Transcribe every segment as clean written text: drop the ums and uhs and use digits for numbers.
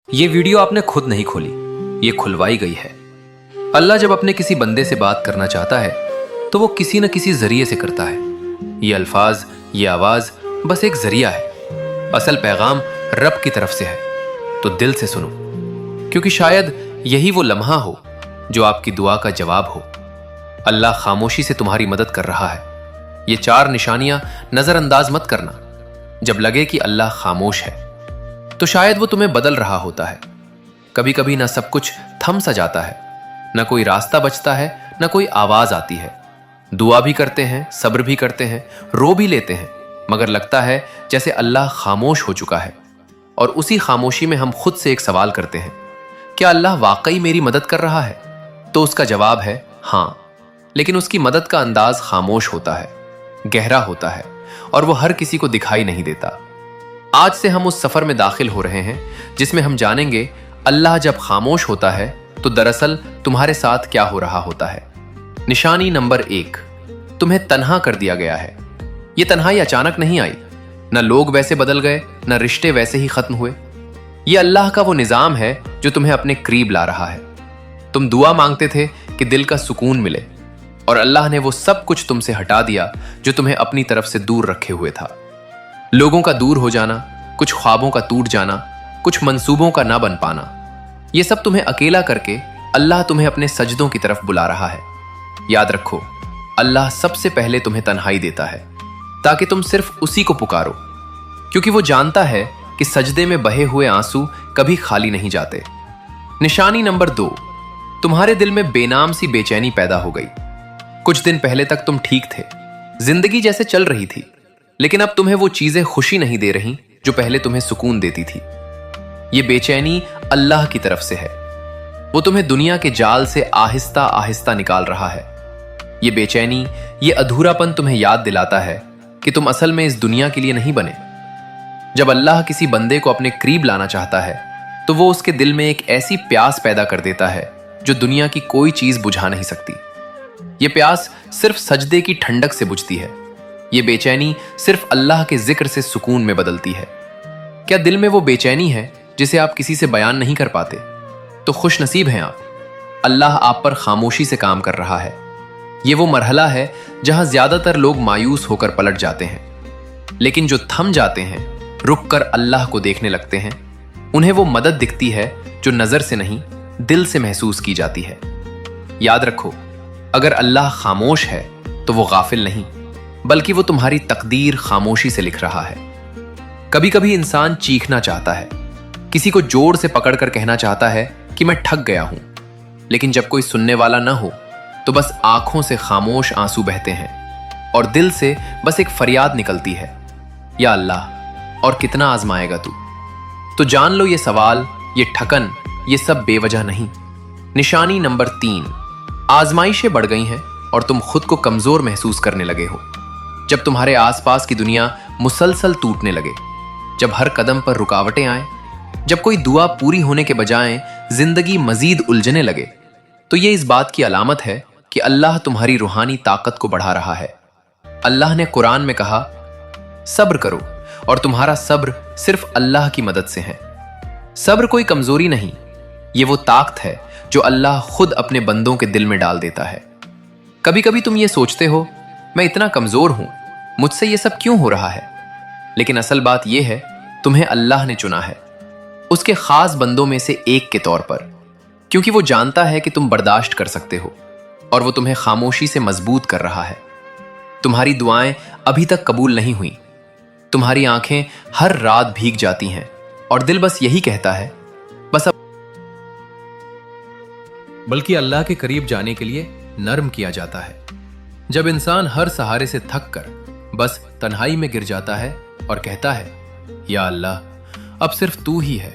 ये वीडियो आपने खुद नहीं खोली, ये खुलवाई गई है। अल्लाह जब अपने किसी बंदे से बात करना चाहता है तो वो किसी न किसी जरिए से करता है। ये अल्फाज, ये आवाज बस एक जरिया है। असल पैगाम रब की तरफ से है, तो दिल से सुनो, क्योंकि शायद यही वो लम्हा हो जो आपकी दुआ का जवाब हो। अल्लाह खामोशी से तुम्हारी मदद कर रहा है। ये 4 निशानियां नजरअंदाज मत करना। जब लगे कि अल्लाह खामोश है तो शायद वो तुम्हें बदल रहा होता है। कभी कभी ना सब कुछ थम सा जाता है, ना कोई रास्ता बचता है, ना कोई आवाज आती है। दुआ भी करते हैं, सब्र भी करते हैं, रो भी लेते हैं, मगर लगता है जैसे अल्लाह खामोश हो चुका है। और उसी खामोशी में हम खुद से एक सवाल करते हैं, क्या अल्लाह वाकई मेरी मदद कर रहा है? तो उसका जवाब है हाँ, लेकिन उसकी मदद का अंदाज खामोश होता है, गहरा होता है, और वो हर किसी को दिखाई नहीं देता। आज से हम उस सफर में दाखिल हो रहे हैं जिसमें हम जानेंगे अल्लाह जब खामोश होता है तो दरअसल तुम्हारे साथ क्या हो रहा होता है। निशानी नंबर 1, तुम्हें तन्हा कर दिया गया है। ये तन्हाई अचानक नहीं आई, न लोग वैसे बदल गए, न रिश्ते वैसे ही खत्म हुए। ये अल्लाह का वो निजाम है जो तुम्हें अपने करीब ला रहा है। तुम दुआ मांगते थे कि दिल का सुकून मिले, और अल्लाह ने वो सब कुछ तुमसे हटा दिया जो तुम्हें अपनी तरफ से दूर रखे हुए था। लोगों का दूर हो जाना, कुछ ख्वाबों का टूट जाना, कुछ मंसूबों का ना बन पाना, ये सब तुम्हें अकेला करके अल्लाह तुम्हें अपने सजदों की तरफ बुला रहा है। याद रखो, अल्लाह सबसे पहले तुम्हें तन्हाई देता है ताकि तुम सिर्फ उसी को पुकारो, क्योंकि वो जानता है कि सजदे में बहे हुए आंसू कभी खाली नहीं जाते। निशानी नंबर 2, तुम्हारे दिल में बेनाम सी बेचैनी पैदा हो गई। कुछ दिन पहले तक तुम ठीक थे, जिंदगी जैसे चल रही थी, लेकिन अब तुम्हें वो चीजें खुशी नहीं दे रही जो पहले तुम्हें सुकून देती थी। ये बेचैनी अल्लाह की तरफ से है। वो तुम्हें दुनिया के जाल से आहिस्ता आहिस्ता निकाल रहा है। ये बेचैनी, ये अधूरापन तुम्हें याद दिलाता है कि तुम असल में इस दुनिया के लिए नहीं बने। जब अल्लाह किसी बंदे को अपने करीब लाना चाहता है तो वो उसके दिल में एक ऐसी प्यास पैदा कर देता है जो दुनिया की कोई चीज बुझा नहीं सकती। ये प्यास सिर्फ सजदे की ठंडक से बुझती है। ये बेचैनी सिर्फ अल्लाह के जिक्र से सुकून में बदलती है। क्या दिल में वो बेचैनी है जिसे आप किसी से बयान नहीं कर पाते? तो खुश नसीब हैं आप। अल्लाह आप पर खामोशी से काम कर रहा है। ये वो मरहला है जहां ज्यादातर लोग मायूस होकर पलट जाते हैं, लेकिन जो थम जाते हैं, रुक कर अल्लाह को देखने लगते हैं, उन्हें वो मदद दिखती है जो नजर से नहीं, दिल से महसूस की जाती है। याद रखो, अगर अल्लाह खामोश है तो वो गाफिल नहीं, बल्कि वो तुम्हारी तकदीर खामोशी से लिख रहा है। कभी कभी इंसान चीखना चाहता है, किसी को जोर से पकड़कर कहना चाहता है कि मैं ठग गया हूं, लेकिन जब कोई सुनने वाला ना हो तो बस आंखों से खामोश आंसू बहते हैं और दिल से बस एक फरियाद निकलती है, या अल्लाह और कितना आजमाएगा तू। तो जान लो, ये सवाल, ये ठकन, ये सब बेवजह नहीं। निशानी नंबर 3, आजमाइशें बढ़ गई हैं और तुम खुद को कमजोर महसूस करने लगे हो। जब तुम्हारे आसपास की दुनिया मुसलसल टूटने लगे, जब हर कदम पर रुकावटें आए, जब कोई दुआ पूरी होने के बजाय जिंदगी मजीद उलझने लगे, तो ये इस बात की अलामत है कि अल्लाह तुम्हारी रूहानी ताकत को बढ़ा रहा है। अल्लाह ने कुरान में कहा, सब्र करो, और तुम्हारा सब्र सिर्फ अल्लाह की मदद से है। सब्र कोई कमजोरी नहीं, ये वो ताकत है जो अल्लाह खुद अपने बंदों के दिल में डाल देता है। कभी कभी तुम ये सोचते हो, मैं इतना कमजोर हूं, मुझसे ये सब क्यों हो रहा है? लेकिन असल बात यह है, तुम्हें अल्लाह ने चुना है उसके खास बंदों में से एक के तौर पर, क्योंकि वो जानता है कि तुम बर्दाश्त कर सकते हो, और वो तुम्हें खामोशी से मजबूत कर रहा है। तुम्हारी दुआएं अभी तक कबूल नहीं हुई, तुम्हारी आंखें हर रात भीग जाती हैं, और दिल बस यही कहता है, बस अब। बल्कि अल्लाह के करीब जाने के लिए नर्म किया जाता है। जब इंसान हर सहारे से थक कर बस तन्हाई में गिर जाता है और कहता है, या अल्लाह अब सिर्फ तू ही है,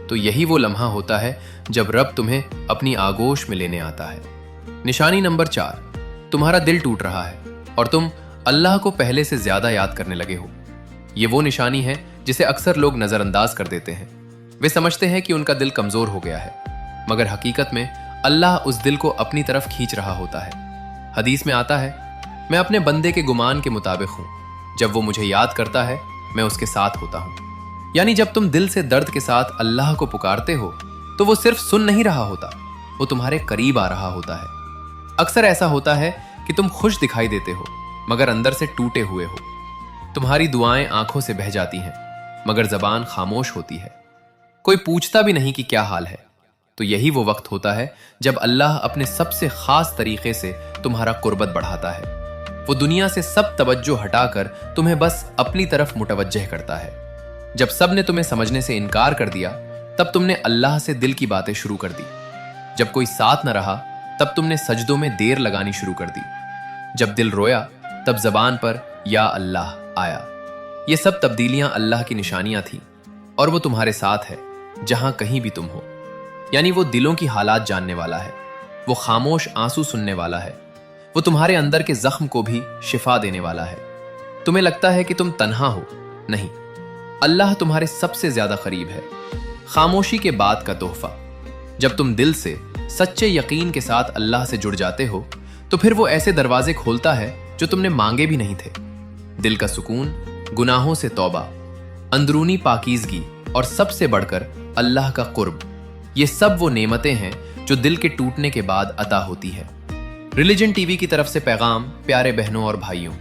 तो यही वो लम्हा होता है जब रब तुम्हें अपनी आगोश में लेने आता है। निशानी नंबर 4, तुम्हारा दिल टूट रहा है और तुम अल्लाह को पहले से ज्यादा याद करने लगे हो। ये वो निशानी है जिसे अक्सर लोग नजरअंदाज कर देते हैं। वे समझते हैं कि उनका दिल कमजोर हो गया है, मगर हकीकत में अल्लाह उस दिल को अपनी तरफ खींच रहा होता है। हदीस में आता है, मैं अपने बंदे के गुमान के मुताबिक हूं, जब वो मुझे याद करता है मैं उसके साथ होता हूं। यानी जब तुम दिल से दर्द के साथ अल्लाह को पुकारते हो तो वो सिर्फ सुन नहीं रहा होता, वो तुम्हारे करीब आ रहा होता है। अक्सर ऐसा होता है कि तुम खुश दिखाई देते हो मगर अंदर से टूटे हुए हो। तुम्हारी दुआएं आंखों से बह जाती हैं मगर जबान खामोश होती है। कोई पूछता भी नहीं कि क्या हाल है। तो यही वो वक्त होता है जब अल्लाह अपने सबसे खास तरीके से तुम्हारा कुर्बत बढ़ाता है। वो दुनिया से सब तवज्जो हटाकर तुम्हें बस अपनी तरफ मुतवज्जह करता है। जब सब ने तुम्हें समझने से इनकार कर दिया तब तुमने अल्लाह से दिल की बातें शुरू कर दी। जब कोई साथ न रहा तब तुमने सजदों में देर लगानी शुरू कर दी। जब दिल रोया तब जबान पर या अल्लाह आया। ये सब तब्दीलियां अल्लाह की निशानियां थीं और वो तुम्हारे साथ है जहां कहीं भी तुम हो। यानी वो दिलों की हालात जानने वाला है, वो खामोश आंसू सुनने वाला है, वो तुम्हारे अंदर के जख्म को भी शिफा देने वाला है। तुम्हें लगता है कि तुम तन्हा हो, नहीं, अल्लाह तुम्हारे सबसे ज्यादा करीब है। खामोशी के बाद का तोहफा। जब तुम दिल से सच्चे यकीन के साथ अल्लाह से जुड़ जाते हो तो फिर वो ऐसे दरवाजे खोलता है जो तुमने मांगे भी नहीं थे। दिल का सुकून, गुनाहों से तौबा, अंदरूनी पाकीज़गी और सबसे बढ़कर अल्लाह का कुर्ब, ये सब वो नेमतें हैं जो दिल के टूटने के बाद अता होती है। रिलीजन टीवी की तरफ से पैगाम प्यारे बहनों और भाइयों,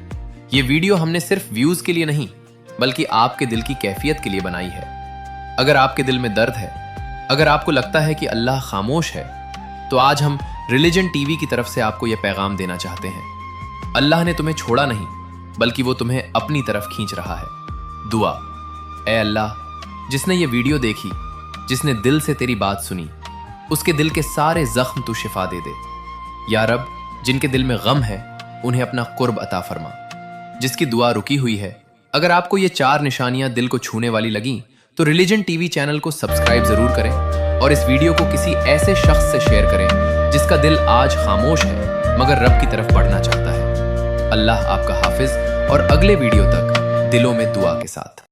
ये वीडियो हमने सिर्फ व्यूज के लिए नहीं बल्कि आपके दिल की कैफियत के लिए बनाई है। अगर आपके दिल में दर्द है, अगर आपको लगता है कि अल्लाह खामोश है, तो आज हम रिलीजन टीवी की तरफ से आपको यह पैगाम देना चाहते हैं। अल्लाह ने तुम्हें छोड़ा नहीं बल्कि वो तुम्हें अपनी तरफ खींच रहा है। दुआ, ए अल्लाह, जिसने ये वीडियो देखी, जिसने दिल से तेरी बात सुनी, उसके दिल के सारे जख्म तू शिफा दे दे। या रब, जिनके दिल में गम है उन्हें अपना कुर्ब अता फरमा। जिसकी दुआ रुकी हुई है, अगर आपको ये 4 निशानियां दिल को छूने वाली लगी तो रिलीजन टीवी चैनल को सब्सक्राइब जरूर करें और इस वीडियो को किसी ऐसे शख्स से शेयर करें जिसका दिल आज खामोश है मगर रब की तरफ बढ़ना चाहता है। अल्लाह आपका हाफिज और अगले वीडियो तक दिलों में दुआ के साथ।